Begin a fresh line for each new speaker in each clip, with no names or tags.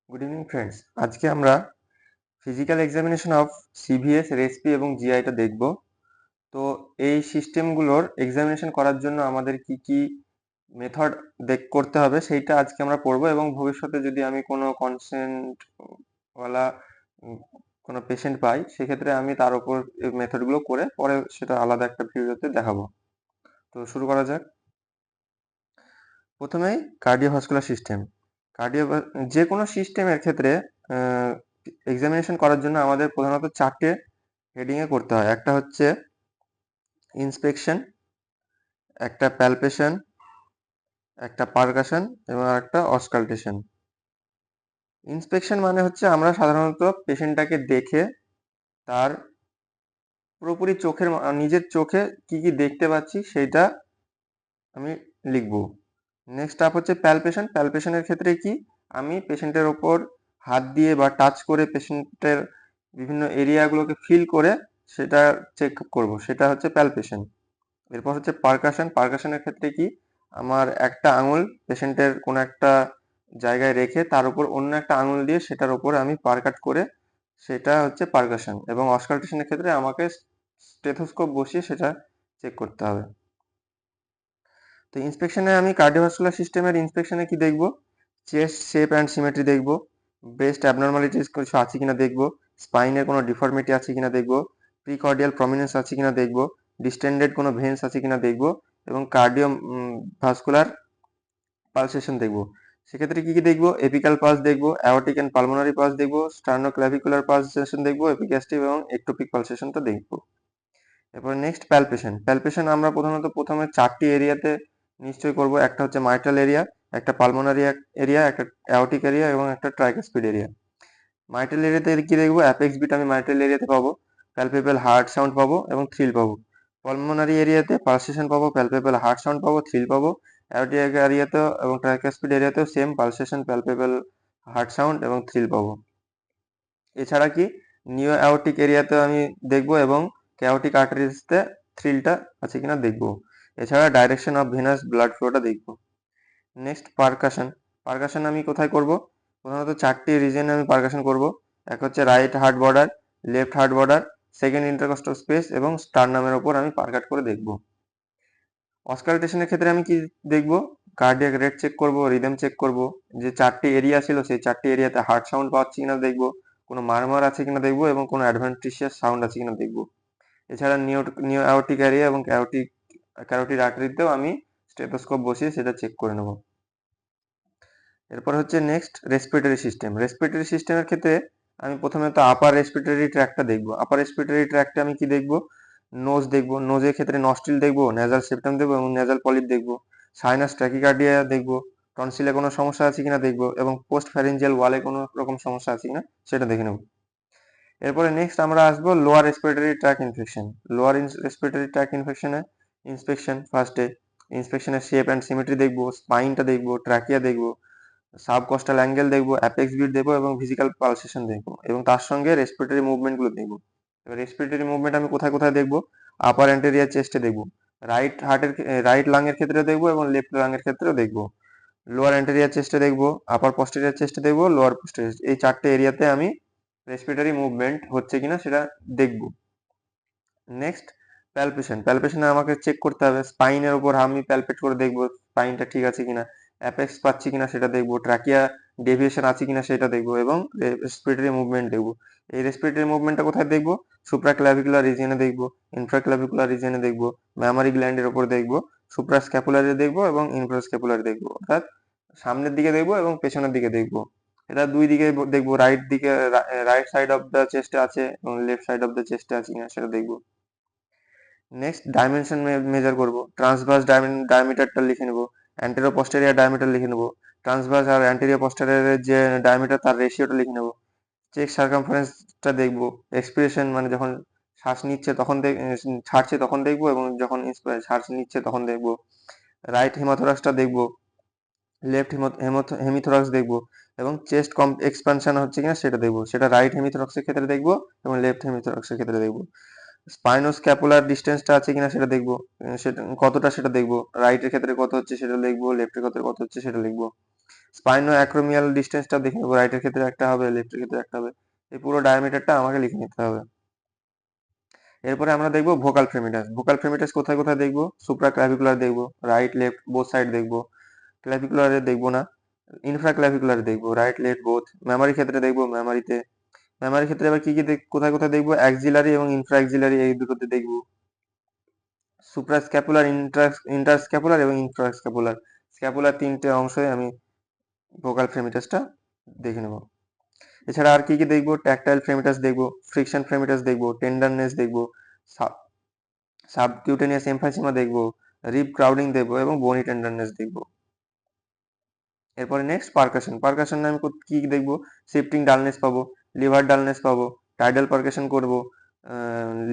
Good evening friends. আজকে আমরা physical examination of CVS, recipe এবং জিআইটা দেখব। তো এই সিস্টেমগুলোর এক্সামিনেশন করার জন্য আমাদের কি কি মেথড করতে হবে সেইটা আজকে আমরা পড়বো, এবং ভবিষ্যতে যদি আমি কোনো কনসেন্ট ওয়ালা কোনো পেশেন্ট পাই সেক্ষেত্রে আমি তার উপর এই মেথডগুলো করে পরে সেটা আলাদা একটা ভিডিওতে দেখাবো। তো শুরু করা যাক। প্রথমেই কার্ডিওভাস্কুলার সিস্টেম। কার্ডিও যে কোনো সিস্টেমের ক্ষেত্রে এক্সামিনেশন করার জন্য আমাদের প্রধানত চারটে হেডিংয়ে করতে হয়। একটা হচ্ছে ইন্সপেকশন, একটা প্যালপেশন, একটা পারকাশন এবং একটা অসকাল্টেশন। ইন্সপেকশন মানে হচ্ছে আমরা সাধারণত পেশেন্টটাকে দেখে তার পুরোপুরি নিজের চোখে কি কি দেখতে পাচ্ছি সেইটা আমি লিখব। নেক্সট আপ হচ্ছে প্যালপেশন। প্যালপেশনের ক্ষেত্রে কি আমি পেশেন্টের ওপর হাত দিয়ে বা টাচ করে পেশেন্টের বিভিন্ন এরিয়াগুলোকে ফিল করে সেটা চেক করব, সেটা হচ্ছে প্যালপেশন। এরপর হচ্ছে পারকাশন। পারকাশনের ক্ষেত্রে কি আমার একটা আঙুল পেশেন্টের কোনো একটা জায়গায় রেখে তার উপর অন্য একটা আঙুল দিয়ে সেটার উপর আমি পারকাট করে, সেটা হচ্ছে পারকাশন। এবং অসকাল্টেশনের ক্ষেত্রে আমাকে স্টেথোস্কোপ বসিয়ে সেটা চেক করতে হবে। তো ইন্সপেকশনে আমি কার্ডিওভাস্কুলার সিস্টেমের ইন্সপেকশনে কি দেখব? চেস্ট শেপ অ্যান্ড সিমেট্রি দেখব, ব্রেস্ট অ্যাবনর্মালিটিস কিছু আছে কিনা দেখব, স্পাইনের কোনো ডিফর্মিটি আছে কিনা দেখব, প্রিকর্ডিয়াল প্রমিনেন্স আছে কিনা দেখব, ডিস্টেন্ডেড কোনো ভেন্স আছে কিনা দেখব, এবং কার্ডিও ভাস্কুলার পালসেশন দেখব। সেক্ষেত্রে কি কি দেখব? এপিক্যাল পালস দেখব, অ্যাওর্টিক অ্যান্ড পালমোনারি পালস দেখব, স্টার্নোক্লাভিকুলার পালসেশন দেখব, এপিগ্যাস্ট্রিক এবং একটোপিক পালসেশনটা দেখব। এরপর নেক্সট প্যালপেশন। প্যালপেশন আমরা প্রথমে চারটি এরিয়াতে নিশ্চয় করব। একটা হচ্ছে মাইট্রাল এরিয়া, একটা পালমোনারি এরিয়া, একটা অ্যাওর্টিক এরিয়া এবং একটা ট্রাইকাসপিড এরিয়া। মাইট্রাল এরিয়াতে কি দেখবো? অ্যাপেক্স বিট আমি মাইট্রাল এরিয়াতে পাবো, প্যালপেবল হার্ট সাউন্ড পাবো এবং থ্রিল পাবো। পালমোনারি এরিয়াতে পালসেশন পাবো, প্যালপেবল হার্ট সাউন্ড পাবো, থ্রিল পাবো। অ্যাওর্টিক এরিয়াতেও এবং ট্রাইকাসপিড এরিয়াতেও same pulsation, palpable heart sound এবং থ্রিল পাবো। এছাড়া কি নিও অ্যাওর্টিক এরিয়াতেও আমি দেখবো এবং ক্যাওটিক আর্টারিজতে থ্রিলটা আছে কিনা দেখবো। এছাড়া ডাইরেকশন অফ ভেনাস ব্লাড ফ্লোটা দেখবো। Next percussion. পারকাশন আমি কোথায় করব? প্রধানত চারটি রিজনে আমি পারকাশন করব। এক হচ্ছে right heart border, left heart border, second intercostal space এবং স্টারনামের ওপর আমি পারকাট করে দেখব। অসকাল্টেশনের ক্ষেত্রে আমি কি দেখব? কার্ডিয়াক রেট চেক করব, রিদম চেক করব, যে চারটি এরিয়া ছিল সেই চারটি এরিয়াতে হার্ট সাউন্ড পাচ্ছি কিনা দেখব, কোনো মারমার আছে কিনা দেখব এবং কোনো অ্যাডভেন্টিশিয়াস সাউন্ড আছে কিনা দেখব। এছাড়া নিও অ্যাওর্টিক এরিয়া এবং ক্যারোটিড আর্টারিতেও আমি স্টেথোস্কোপ বসিয়ে সেটা চেক করে নেব। এরপর হচ্ছে নেক্সট রেসপিরেটরি সিস্টেম। রেসপিরেটরি সিস্টেমের ক্ষেত্রে আমি প্রথমে তো আপার রেসপিরেটরি ট্র্যাক্টটা দেখব। আপার রেসপিরেটরি ট্র্যাক্টে আমি কি দেখব? নোজ দেখব, নোজের ক্ষেত্রে নস্ট্রিল দেখব, নেজাল সেপ্টাম দেখব এবং নেজাল পলিপ দেখব। সাইনাস ট্র্যাকিকার্ডিয়া দেখব, টনসিলে কোনো সমস্যা আছে কিনা দেখব এবং পোস্ট ফ্যারিঞ্জিয়াল ওয়ালে কোনো রকম সমস্যা আছে কিনা সেটা দেখে নেব। এরপরে নেক্সট আমরা আসবো lower respiratory tract infection. Lower respiratory tract ইনফেকশনে ইন্সপেকশন ফার্স্টে। ইন্সপেকশনের শেপ অ্যান্ড সিমেট্রি দেখব, স্পাইনটা দেখব, ট্র্যাকিয়া দেখব, সাবকস্টাল অ্যাঙ্গেল দেখবো, অ্যাপেক্স বিট দেখবো এবং ফিজিক্যাল পালসেশন দেখবো এবং তার সঙ্গে রেসপিরেটরি মুভমেন্টগুলো দেখবো। এবার রেসপিরেটরি মুভমেন্ট আমি কোথায় কোথায় দেখবো? আপার অ্যান্টেরিয়ার চেস্টে দেখবো, রাইট লাংয়ের ক্ষেত্রে দেখবো এবং লেফট লাংয়ের ক্ষেত্রেও দেখবো। লোয়ার অ্যান্টেরিয়ার চেস্টে দেখবো, আপার পস্টেরিয়ার চেস্টে দেখবো, লোয়ার পস্টেরিয়ার, এই চারটে এরিয়াতে আমি রেসপিরেটরি মুভমেন্ট হচ্ছে কিনা সেটা দেখবো। Next palpation. প্যালপেশনে আমাকে চেক করতে হবে স্পাইনের উপর আমি প্যালপেট করে দেখবো স্পাইনটা ঠিক আছে কিনা, অ্যাপেক্স পাচ্ছি কিনা সেটা দেখবো, ট্রাকিয়া ডেভিয়েশন আছে কিনা সেটা দেখবো এবং রেসপিরেটরি মুভমেন্ট দেখবো। এই রেসপিরেটরি মুভমেন্টটা কোথায় দেখবো? সুপ্রাক্লাভিকুলার রিজিয়নে দেখবো, ইনফ্রাক্লাভিকুলার রিজিয়নে দেখবো, ম্যামারি গ্ল্যান্ডের উপর দেখবো, সুপ্রাস্ক্যাপুলারে দেখবো এবং ইনফ্রাস্ক্যাপুলারে দেখবো। অর্থাৎ সামনের দিকে দেখবো এবং পেছনের দিকে দেখবো। এটা দুই দিকে দেখবো, রাইট সাইড অফ দ্য চেস্টে আছে এবং লেফট সাইড অফ দ্য চেস্টে আছে কিনা সেটা দেখবো। নেক্সট ডাইমেনশন মেজার করব, ট্রান্সভার্স ডায়ামিটারটা লিখে নেব, অ্যান্টেরিয়র পস্টেরিয়র ডায়ামিটার লিখে নেব, ট্রান্সভার্স আর অ্যান্টেরিয়র পস্টেরিয়রের যে ডায়ামিটার তার রেশিওটা লিখে নেব। চেক সার্কামফারেন্সটা দেখব, এক্সপিরেশন মানে যখন শ্বাস নিচ্ছে তখন ছাড়ছে তখন দেখব এবং যখন শ্বাস নিচ্ছে তখন দেখব। রাইট হেমাথোরাক্সটা দেখব, লেফট হেমিথোরাক্স দেখব এবং চেস্ট এক্সপানশন হচ্ছে কিনা সেটা দেখব। সেটা রাইট হেমিথোরাক্সের ক্ষেত্রে দেখব এবং লেফট হেমিথোরাক্সের ক্ষেত্রে দেখব। স্পাইনোস্ক্যাপুলার ডিস্টেন্সটা আছে কিনা সেটা দেখবো, সেটা কতটা সেটা দেখবো, রাইটের ক্ষেত্রে কত হচ্ছে সেটা লিখবো, লেফটের ক্ষেত্রে কত হচ্ছে সেটা লিখবো। স্পাইনো অ্যাক্রোমিয়াল ডিস্টেন্সটা দেখে নেবো, রাইটের ক্ষেত্রে একটা হবে, লেফটের ক্ষেত্রে একটা হবে। এই পুরো ডায়ামিটারটা আমাকে লিখে নিতে হবে। এরপরে আমরা দেখবো ভোকাল ফ্রেমিটাস। ভোকাল ফ্রেমিটাস কোথায় কোথায় দেখবো? সুপ্রা ক্লাভিকুলার দেখবো, রাইট লেফট বোথ সাইড দেখবো। ক্লাভিকুলারে দেখবো না, ইনফ্রা ক্লাভিকুলারে দেখবো, রাইট লেফট বোথ। মেমারি ক্ষেত্রে দেখবো, মেমারির ক্ষেত্রে আবার কি কি কোথায় কোথায় দেখবো? অ্যাক্সিলারি এবং ইনফ্রা অ্যাক্সিলারি, এই দুটোতে দেখবো। সুপ্রা স্ক্যাপুলার, ইন্টার স্ক্যাপুলার এবং ইনফ্রা স্ক্যাপুলার, স্ক্যাপুলার তিনটে অংশে আমি ভোকাল ফ্রেমিটাসটা দেখে নেব। এছাড়া আর কি কি দেখবো? ট্যাকটাইল ফ্রেমিটাস দেখবো, ফ্রিকশন ফ্রেমিটাস দেখবো, টেন্ডারনেস দেখবো, সাবকিউটেনিয়াস এমফাইসিমা দেখবো, রিব ক্রাউডিং দেখবো এবং বোনি টেন্ডারনেস দেখবো। এরপরে নেক্সট পারকাশন। পারকাশন আমি কি কি দেখবো? শিফটিং ডালনেস পাবো, লিভার ডালনেস পাবো, টাইডাল পারকাশন করবো,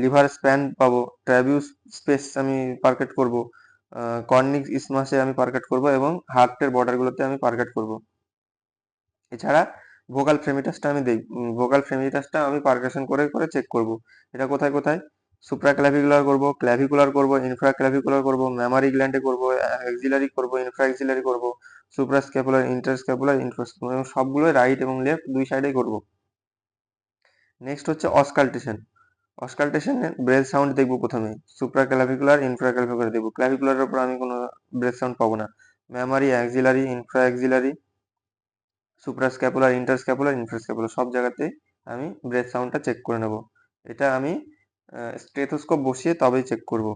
লিভার স্প্যান পাবো, ট্র্যাবিউস স্পেস আমি পারকেট করবো, কর্নিক ইসমাসে আমি পারকেট করবো এবং হার্টের বর্ডারগুলোতে আমি পারকেট করবো। এছাড়া ভোকাল ফ্রেমিটাসটা আমি ভোকাল ফ্রেমিটাসটা আমি পারকাশন করে করে চেক করব। এটা কোথায় কোথায়? সুপ্রা ক্লাভিকুলার করবো, ক্লাভিকুলার করবো, ইনফ্রা ক্লাভিকুলার করবো, ম্যামারি গ্ল্যান্ডে করবো, অ্যাক্সিলারি করবো, ইনফ্রা অ্যাক্সিলারি করবো, সুপ্রা স্ক্যাপুলার, ইন্টার স্ক্যাপুলার, ইনফ্রাস্ক্যাপুলার, এবং সবগুলো রাইট এবং লেফট দুই সাইডেই করবো। নেক্সট হচ্ছে অসকালটেশন। অসকালটেশনে ব্রেথ সাউন্ড দেখবো প্রথমে, সুপ্রা ক্লাভিকুলার, ইনফ্রা ক্লাভিকুলার দেখবো। ক্লাভিকুলারের উপর আমি কোনো ব্রেথ সাউন্ড পাবো না। ম্যামারি, অ্যাক্সিলারি, ইনফ্রা অ্যাক্সিলারি, সুপ্রাস্ক্যাপুলার, ইন্টারস্ক্যাপুলার, ইনফ্রাস্ক্যাপুলার সব জায়গাতে আমি ব্রেথ সাউন্ডটা চেক করে নেব। এটা আমি স্টেথোস্কোপ বসিয়ে তবেই চেক করব।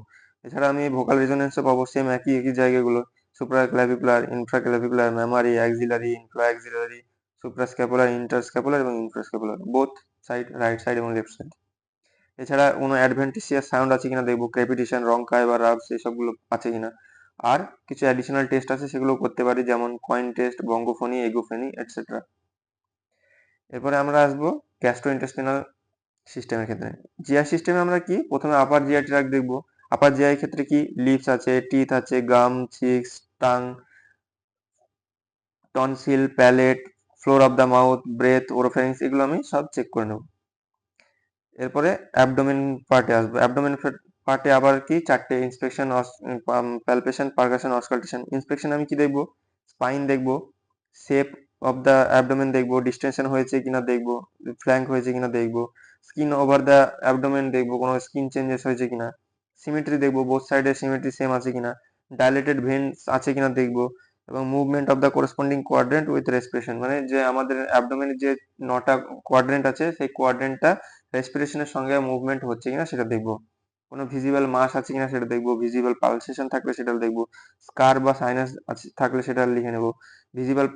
এছাড়া আমি ভোকাল রেজোনেন্সও পাবো, সেম একই একই জায়গাগুলো, সুপ্রাক্লাভিকুলার, ইনফ্রাক্লাভিকুলার, মেমারি, অ্যাক্সিলারি, ইনফ্রা অ্যাক্সিলারি, সুপ্রাস্ক্যাপুলার, ইন্টারস্ক্যাপুলার এবং ইনফ্রাস্ক্যাপুলার, বোথ সাইড, রাইট সাইড এবং লেফট সাইড। এছাড়া কোনো অ্যাডভেন্টিসিয়াস সাউন্ড আছে কিনা দেখবো, ক্রেপিটেশন, রংকায় বা রাবস এসবগুলো আছে কিনা। আর কিছু অ্যাডিশনাল টেস্ট আছে, সেগুলো করতে পারি, যেমন কয়েন টেস্ট, বঙ্গোফোনি, এগোফোনি, এটসেট্রা। এরপরে আমরা আসবো গ্যাস্ট্রোইন্টেস্টিনাল সিস্টেমের ক্ষেত্রে। জিআই সিস্টেমে আমরা কি প্রথমে আপার জিআই ট্র্যাক্ট দেখবো। আপার জিআই ক্ষেত্রে কি লিপস আছে, টিথ আছে, gum, cheeks, tongue, tonsil, palate, floor of the mouth, breath, oropharynx, এগুলো আমি সব চেক করে নেব। এরপরে অ্যাবডোমেন পার্টে আসবো। অ্যাবডোমেন পার্টে আবার কি চারটে inspection, palpation, percussion, auscultation. Inspection আমি কি দেখবো? স্পাইন দেখবো, শেপ অফ দ্য অ্যাবডোমেন দেখবো, ডিস্টেনশন হয়েছে কিনা দেখবো, ফ্ল্যাঙ্ক হয়েছে কিনা দেখবো, স্কিন ওভার দ্য অ্যাবডোমেন দেখবো, কোনো স্কিন চেঞ্জেস হয়েছে কিনা, সিমেট্রি দেখবো, বোথ সাইডের সিমেট্রি সেম আছে কিনা, ডাইলেটেড ভেন্স আছে কিনা দেখবো, এবং movement of the corresponding quadrant with respiration, মানে যে আমাদের অ্যাবডোমেনের যে 9টা কোয়াড্রেন্ট আছে, সেই কোয়াড্রেন্টটা রেসপিরেশনের সঙ্গে মুভমেন্ট হচ্ছে কিনা সেটা দেখবো। কোনো ভিজিবল মাস আছে কিনা সেটা দেখবো, ভিজিবল পালসেশন থাকলে সেটা দেখবো, স্কার বা সাইনাস আছে থাকলে সেটা লিখে নেবো, ভিজিবল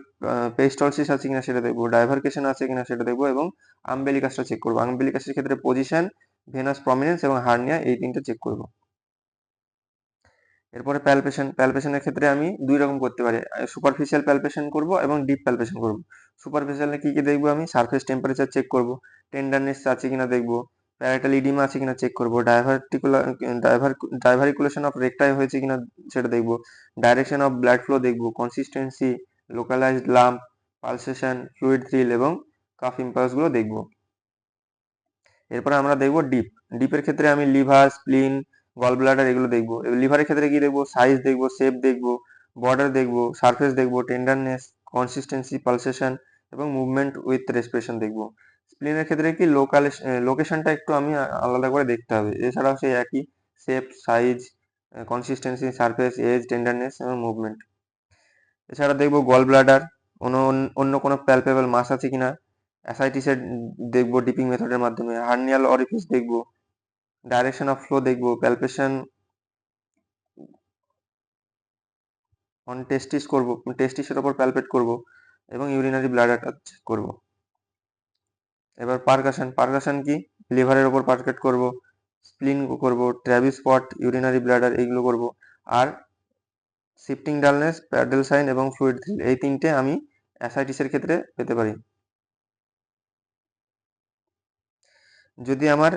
পেরিস্টালসিস আছে কিনা সেটা দেখবো, ডাইভারকেশন আছে কিনা সেটা দেখবো, এবং আম্বেলিকাসটা চেক করবো। আম্বেলিকাসের ক্ষেত্রে পজিশন, ভেনাস প্রমিনেন্স এবং হার্নিয়া, এই তিনটে চেক করবো। এরপরে প্যালপেশনের ক্ষেত্রে আমি দুই রকম করতে পারি, সুপারফিশিয়াল প্যালপেশন করব এবং ডিপ প্যালপেশন করব। সুপারফিশিয়ালে কি কি দেখবো? আমি সারফেস টেম্পারেচার চেক করব, টেন্ডারনেস আছে কিনা দেখবো, প্যারাটাল ইডিমা আছে কিনা চেক করব, ডাইভারিকুলেশন অফ রেকটাই হয়েছে কিনা সেটা দেখবো, ডাইরেকশন অফ ব্লাড ফ্লো দেখবো, consistency, localised lump, pulsation, fluid thrill এবং কাফ ইম্পালস গুলো দেখবো। এরপরে আমরা দেখবো ডিপের ক্ষেত্রে আমি লিভার, স্প্লিন, গল ব্লাডার এগুলো দেখবো। লিভারের ক্ষেত্রে কি দেখবো? সাইজ দেখবো, শেপ দেখবো, বর্ডার দেখবো, সারফেস দেখবো, টেন্ডারনেস, কনসিস্টেন্সি, পালসেশন এবং মুভমেন্ট উইথ রেসপিরেশন দেখবো। স্প্লিনের ক্ষেত্রে কি লোকেশনটা একটু আমি আলাদা করে দেখতে হবে। এছাড়াও সেই একই shape, size, consistency, surface, edge, tenderness এবং মুভমেন্ট। এছাড়া দেখবো গল ব্লাডার, অন্য অন্য কোনো প্যালপেবল মাস আছে কিনা, অ্যাসাইটিসের দেখবো ডিপিং মেথডের মাধ্যমে, হার্নিয়াল অরিফিস দেখবো, ডাইরেকশন অফ ফ্লো দেখবো, প্যালপেশন অন টেস্টিস করবো, টেস্টিসের ওপর প্যালপেট করবো এবং ইউরিনারি ব্লাডারটা চেক করবো। এবার পারকাশন কি? লিভারের ওপর পারকেট করবো, স্প্লিন করবো, ট্র্যাভিস স্পট, ইউরিনারি ব্লাডার এইগুলো করবো। আর শিফটিং ডালনেস, প্যাডেল সাইন এবং ফ্লুইড থ্রিল, এই তিনটে আমি অ্যাসাইটিসের ক্ষেত্রে পেতে পারি। যদি আমার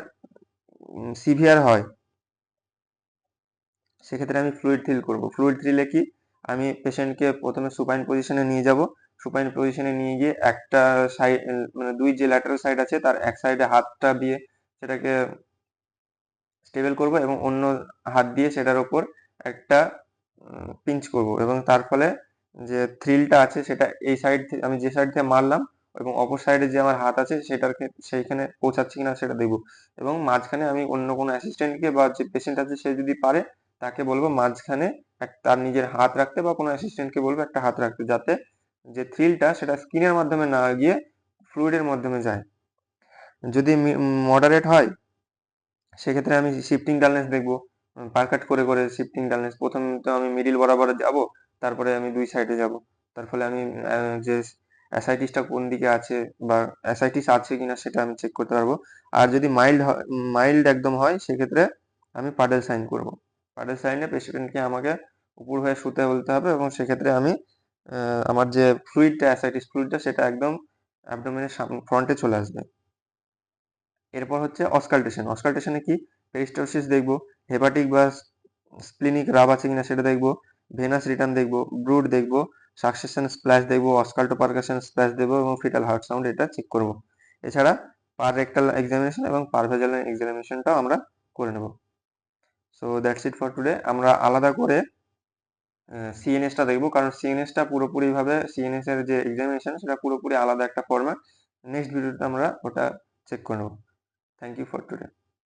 সিভিয়ার হয়, সেক্ষেত্রে আমি ফ্লুইড থ্রিল করবো। ফ্লুইড থ্রিলে কি? আমি পেশেন্টকে প্রথমে সুপাইন পজিশনে নিয়ে যাব, সুপাইন পজিশনে নিয়ে গিয়ে একটা সাইড, মানে দুই যে ল্যাটারাল সাইড আছে তার এক সাইডে হাতটা দিয়ে সেটাকে স্টেবল করব এবং অন্য হাত দিয়ে সেটার ওপর একটা পিঞ্চ করব, এবং তার ফলে যে থ্রিলটা আছে সেটা এই সাইড থেকে আমি যে সাইড থেকে মারলাম এবং অপর সাইডে যে আমার হাত আছে সেইখানে পৌঁছাচ্ছে কিনা সেটা দেখবো। এবং মাঝখানে আমি অন্য কোনো অ্যাসিস্ট্যান্টকে বা যে পেশেন্ট আছে সে যদি পারে তাকে বলবো মাঝখানে তার নিজের হাত রাখতে, বা কোনো অ্যাসিস্ট্যান্টকে বলবো একটা হাত রাখতে, যাতে যে থ্রিলটা সেটা স্কিনের মাধ্যমে না গিয়ে ফ্লুইডের মাধ্যমে যায়। যদি মডারেট হয় সেক্ষেত্রে আমি শিফটিং ডালনেস দেখবো, পার কাট করে করে শিফটিং ডালনেস। প্রথম তো আমি মিডিল বরাবর যাব, তারপরে আমি দুই সাইডে যাব। তার ফলে আমি যে অ্যাসাইটিসটা কোন দিকে আছে বা অ্যাসাইটিস আছে কিনা সেটা আমি চেক করতে পারবো। আর যদি মাইল্ড একদম হয় সেক্ষেত্রে আমি পাডেল সাইন করব। পাডেল সাইনে পেশেন্টকে আমাকে উপর হয়ে শুতে বলতে হবে, এবং সেক্ষেত্রে আমি আমার যে ফ্লুইডটা অ্যাসাইটিস ফ্লুইডটা সেটা একদম অ্যাবডোমেনের ফ্রন্টে চলে আসবে। এরপর হচ্ছে অস্কালটেশন। অস্কালটেশনে কি পেরিস্টালসিস দেখবো, হেপাটিক বা স্প্লিনিক রাব আছে কিনা সেটা দেখবো, ভেনাস রিটার্ন দেখবো, ব্রুড দেখবো, সাকসেশন স্প্ল্যাশ দেখবো, অস্কাল্টো পারকাশন স্প্ল্যাশ দেখবো এবং ফিটাল হার্ট সাউন্ড এটা চেক করব। এছাড়া পার রেক্টাল এক্সামিনেশন এবং পার ভেজাল এক্সামিনেশনটাও আমরা করে নেব। So that's it for today. আমরা আলাদা করে সিএনএসটা দেখবো, কারণ সিএনএসটা পুরোপুরিভাবে সিএনএস এর যে এক্সামিনেশন সেটা পুরোপুরি আলাদা একটা ফরম্যাট। নেক্সট ভিডিওতে আমরা ওটা চেক করে নেব। Thank you for today.